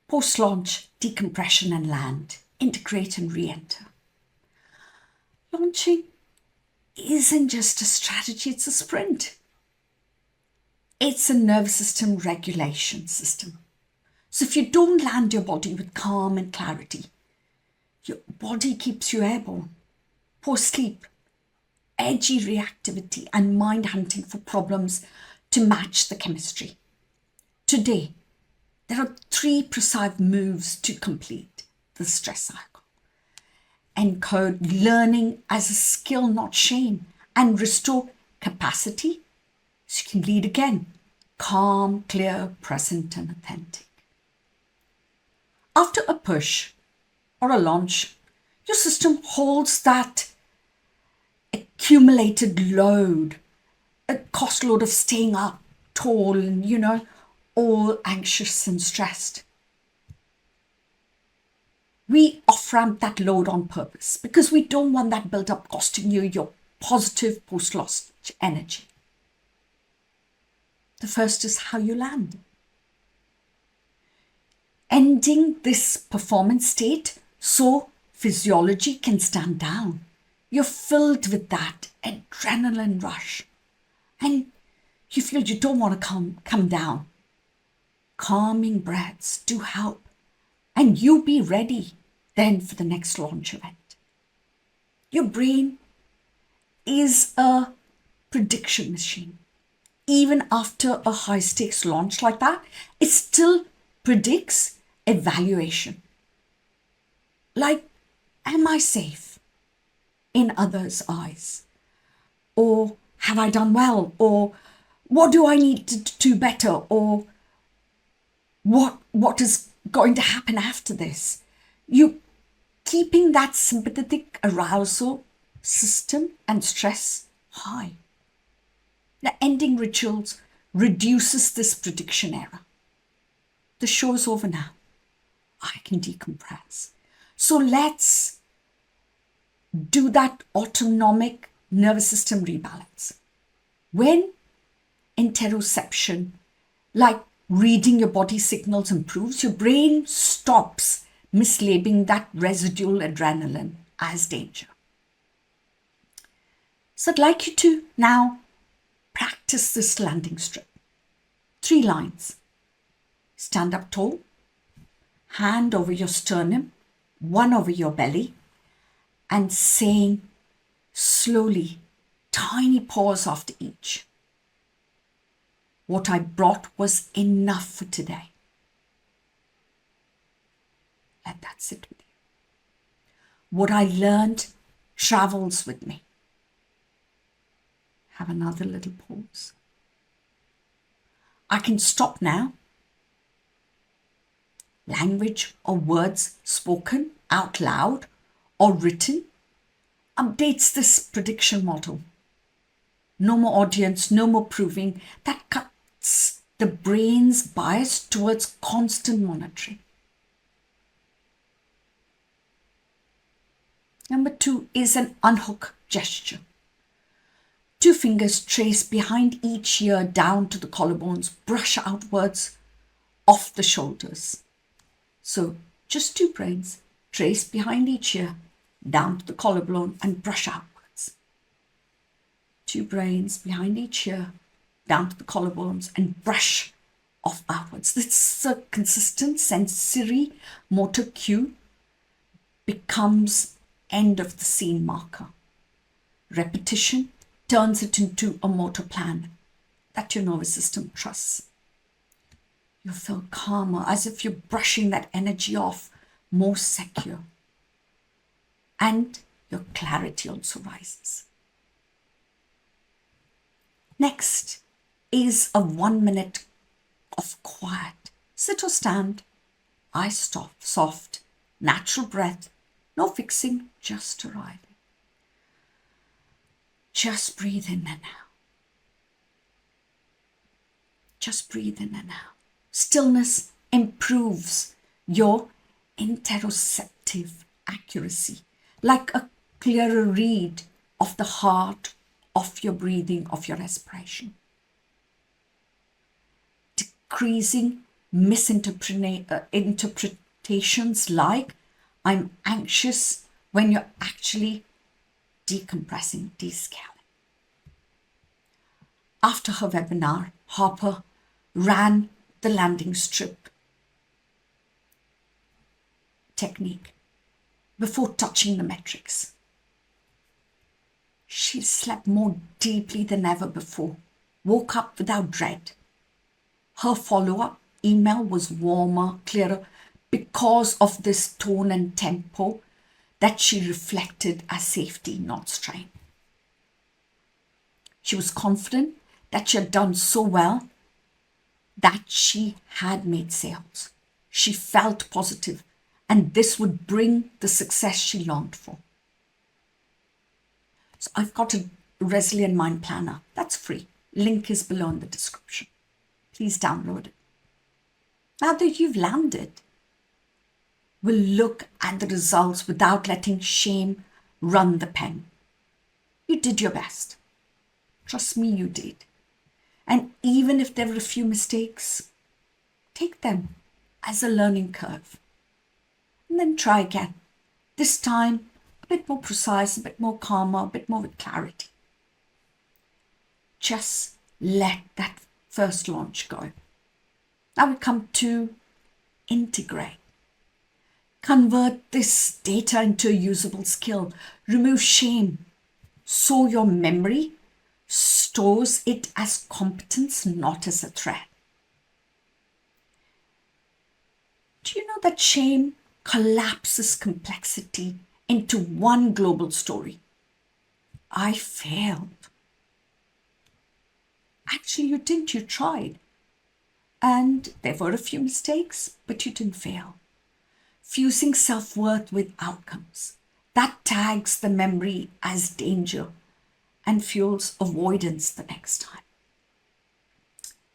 Post-launch, decompression and land, integrate and re-enter. Launching isn't just a strategy, it's a sprint. It's a nervous system regulation system. So if you don't land your body with calm and clarity, your body keeps you airborne. Poor sleep, edgy reactivity, and mind hunting for problems to match the chemistry. Today, there are 3 precise moves to complete the stress cycle. Encode learning as a skill, not shame, and restore capacity so you can lead again. Calm, clear, present, and authentic. After a push or a launch, your system holds that accumulated load, a cost load of staying up tall and, all anxious and stressed. We off-ramp that load on purpose because we don't want that built up costing you your positive post-launch energy. The first is how you land. Ending this performance state so physiology can stand down. You're filled with that adrenaline rush and you feel you don't want to come down. Calming breaths do help, and you be ready then for the next launch event. Your brain is a prediction machine. Even after a high stakes launch like that, it still predicts evaluation. Like, am I safe in others' eyes? Or have I done well? Or what do I need to do better? Or what is going to happen after this? You keeping that sympathetic arousal system and stress high. The ending rituals reduces this prediction error. The show is over now. I can decompress. So let's do that autonomic nervous system rebalance. When interoception, like reading your body signals, improves, your brain stops mislabeling that residual adrenaline as danger. So I'd like you to now practice this landing strip. 3 lines. Stand up tall, hand over your sternum, one over your belly, and saying slowly, tiny pause after each. What I brought was enough for today. Let that sit with you. What I learned travels with me. Have another little pause. I can stop now. Language or words spoken out loud or written updates this prediction model. No more audience, no more proving. That cuts the brain's bias towards constant monitoring. Number 2 is an unhook gesture. 2 fingers trace behind each ear down to the collarbones, brush outwards off the shoulders. So just 2 brains, trace behind each ear, down to the collarbone and brush outwards. 2 brains behind each ear, down to the collarbones and brush off outwards. This is a consistent sensory motor cue, becomes end of the scene marker. Repetition turns it into a motor plan that your nervous system trusts. You feel calmer, as if you're brushing that energy off, more secure. And your clarity also rises. Next is a 1 minute of quiet. Sit or stand, eyes soft, natural breath, no fixing, just arriving. Just breathe in and out. Just breathe in and out. Stillness improves your interoceptive accuracy, like a clearer read of the heart, of your breathing, of your respiration. Decreasing interpretations like I'm anxious when you're actually decompressing, descaling. After her webinar, Harper ran the landing strip technique before touching the metrics. She slept more deeply than ever before, woke up without dread. Her follow-up email was warmer, clearer, because of this tone and tempo that she reflected as safety, not strain. She was confident that she had done so well that she had made sales. She felt positive, and this would bring the success she longed for. So I've got a Resilient Mind Planner. That's free. Link is below in the description. Please download it. Now that you've landed, we'll look at the results without letting shame run the pen. You did your best. Trust me, you did. And even if there were a few mistakes, take them as a learning curve. And then try again. This time, a bit more precise, a bit more calmer, a bit more with clarity. Just let that first launch go. Now we come to integrate. Convert this data into a usable skill. Remove shame so your memory stores it as competence, not as a threat. Do you know that shame collapses complexity into one global story? I failed. Actually, you didn't, you tried. And there were a few mistakes, but you didn't fail. Fusing self-worth with outcomes. That tags the memory as danger and fuels avoidance the next time.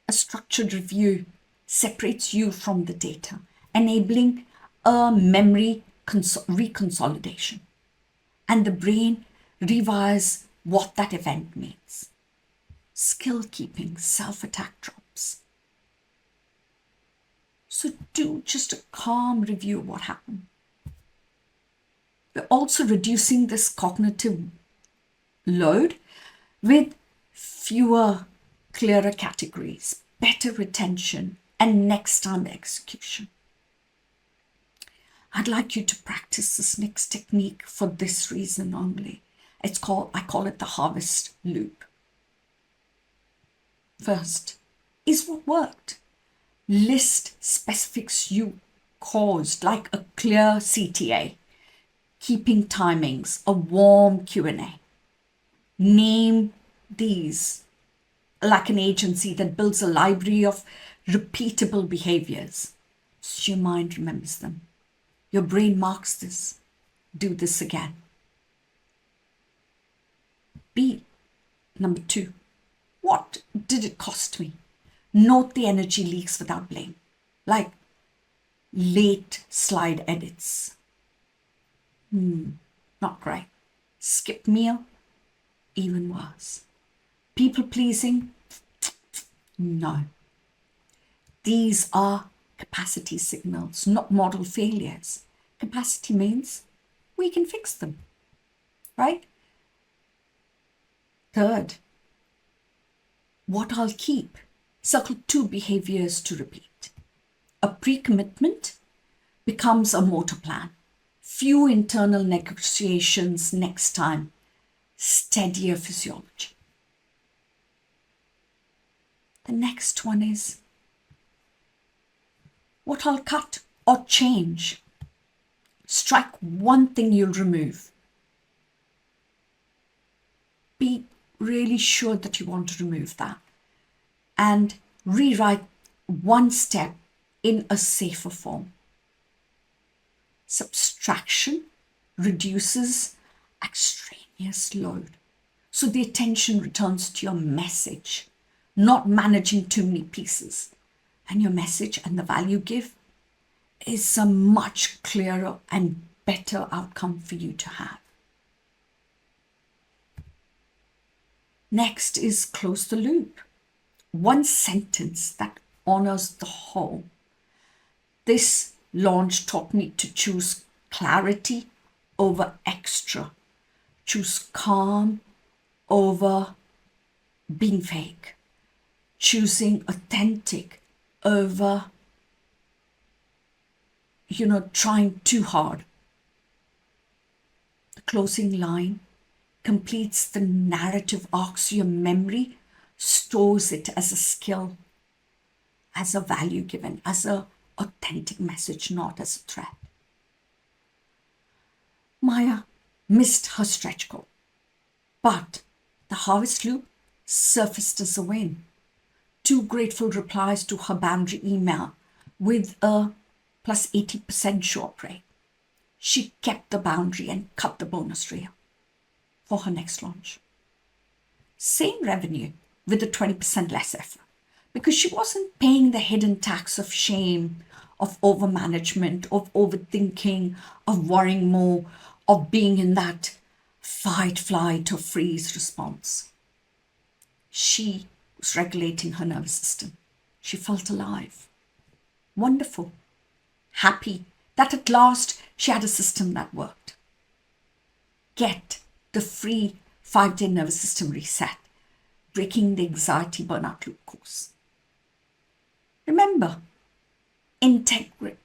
A structured review separates you from the data, enabling a memory reconsolidation. And the brain rewires what that event means. Skill keeping, self-attack drops. So do just a calm review of what happened. We're also reducing this cognitive load with fewer, clearer categories, better retention, and next time execution. I'd like you to practice this next technique for this reason only. I call it the harvest loop. First, is what worked. List specifics you caused, like a clear CTA, keeping timings, a warm Q&A. Name these like an agency that builds a library of repeatable behaviors. So your mind remembers them. Your brain marks this. Do this again. B, number 2. What did it cost me? Note the energy leaks without blame, like late slide edits. Not great. Skip meal, even worse. People pleasing, no. These are capacity signals, not model failures. Capacity means we can fix them, right? Third, what I'll keep. Circle 2 behaviors to repeat. A pre-commitment becomes a motor plan. Few internal negotiations next time. Steadier physiology. The next one is what I'll cut or change. Strike one thing you'll remove. Be really sure that you want to remove that. And rewrite one step in a safer form. Subtraction reduces extraneous load. So the attention returns to your message, not managing too many pieces. And your message and the value give is a much clearer and better outcome for you to have. Next is close the loop. One sentence that honors the whole. This launch taught me to choose clarity over extra, choose calm over being fake, choosing authentic over, trying too hard. The closing line completes the narrative arc so your memory stores it as a skill, as a value given, as a authentic message, not as a threat. Maya missed her stretch goal, but the harvest loop surfaced as a win. 2 grateful replies to her boundary email with a plus 80% show up rate. She kept the boundary and cut the bonus reel for her next launch. Same revenue with a 20% less effort because she wasn't paying the hidden tax of shame, of overmanagement, of overthinking, of worrying more, of being in that fight, flight, or freeze response. She was regulating her nervous system. She felt alive, wonderful, happy that at last she had a system that worked. Get the free 5-day nervous system reset, breaking the anxiety burnout loop course. Remember, integration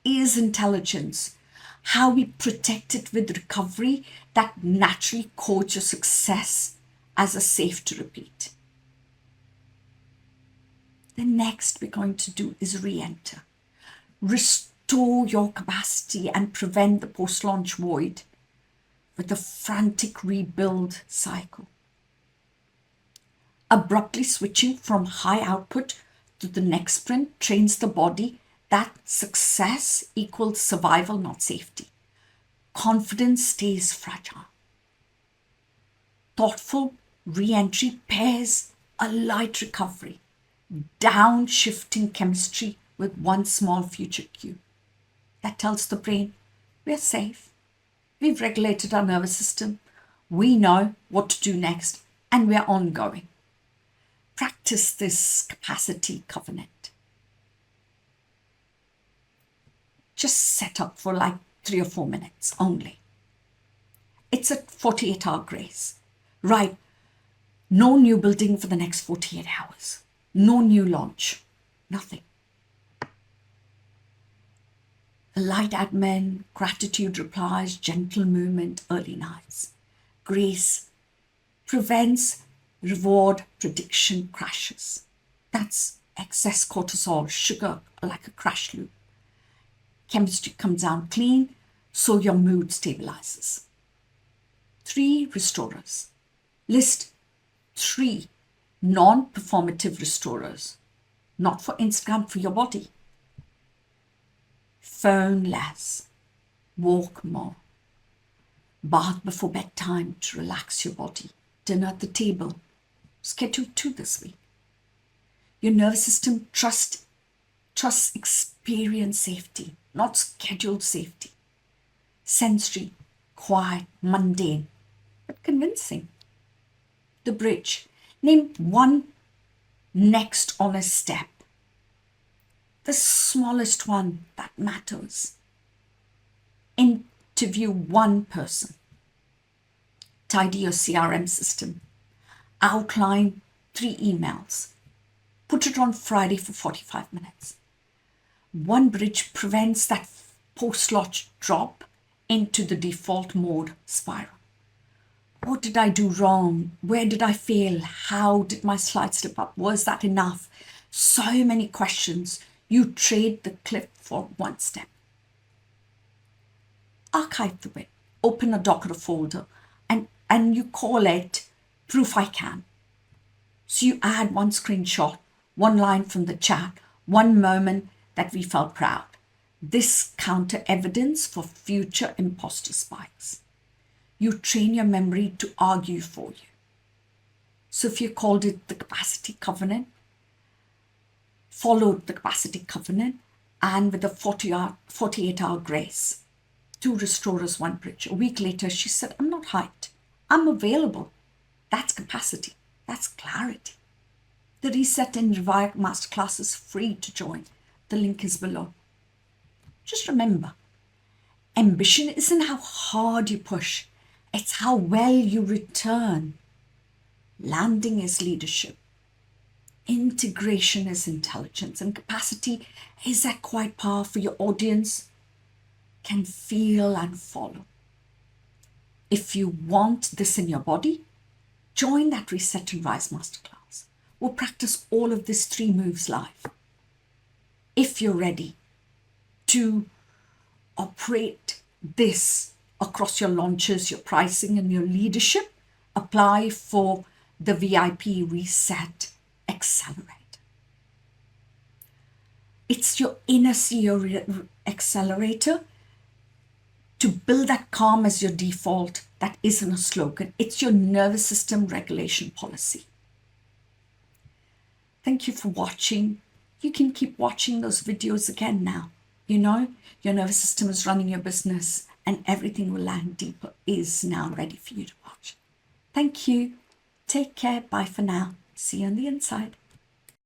is intelligence. How we protect it with recovery that naturally codes your success as a safe to repeat. The next we're going to do is re-enter. Restore your capacity and prevent the post-launch void with a frantic rebuild cycle. Abruptly switching from high output to the next sprint trains the body that success equals survival, not safety. Confidence stays fragile. Thoughtful re-entry pairs a light recovery, downshifting chemistry with one small future cue. That tells the brain, we're safe. We've regulated our nervous system. We know what to do next, and we're ongoing. Practice this capacity covenant. Just set up for like 3 or 4 minutes only. It's a 48-hour grace. Right. No new building for the next 48 hours. No new launch. Nothing. Light admin, gratitude replies, gentle movement, early nights. Grace prevents reward prediction crashes. That's excess cortisol, sugar, like a crash loop. Chemistry comes down clean, so your mood stabilizes. 3 restorers. List 3 non-performative restorers, not for Instagram, for your body. Phone less, walk more, bath before bedtime to relax your body, dinner at the table, schedule 2 this week. Your nervous system trusts experience safety, not scheduled safety. Sensory, quiet, mundane, but convincing. The bridge. Name one next honest step. The smallest one that matters. Interview one person. Tidy your CRM system. Outline 3 emails. Put it on Friday for 45 minutes. One bridge prevents that post-launch drop into the default mode spiral. What did I do wrong? Where did I fail? How did my slide slip up? Was that enough? So many questions. You trade the clip for one step. Archive the win. Open a doc or a folder and you call it Proof I Can. So you add one screenshot, one line from the chat, one moment that we felt proud. This counter evidence for future imposter spikes. You train your memory to argue for you. So if you called it the capacity covenant, followed the capacity covenant, and with a 48-hour grace, 2 restorers, 1 bridge. A week later, she said, I'm not hyped. I'm available. That's capacity. That's clarity. The Reset and Revive Masterclass is free to join. The link is below. Just remember, ambition isn't how hard you push, it's how well you return. Landing is leadership. Integration is intelligence, and capacity is that quiet power for your audience can feel and follow. If you want this in your body, join that Reset and Rise Masterclass. We'll practice all of these 3 moves live. If you're ready to operate this across your launches, your pricing, and your leadership, apply for the VIP Reset Accelerator. It's your inner CEO accelerator to build that calm as your default. That isn't a slogan. It's your nervous system regulation policy. Thank you for watching. You can keep watching those videos again now. You know, your nervous system is running your business and everything will land deeper is now ready for you to watch. Thank you. Take care. Bye for now. See you on the inside.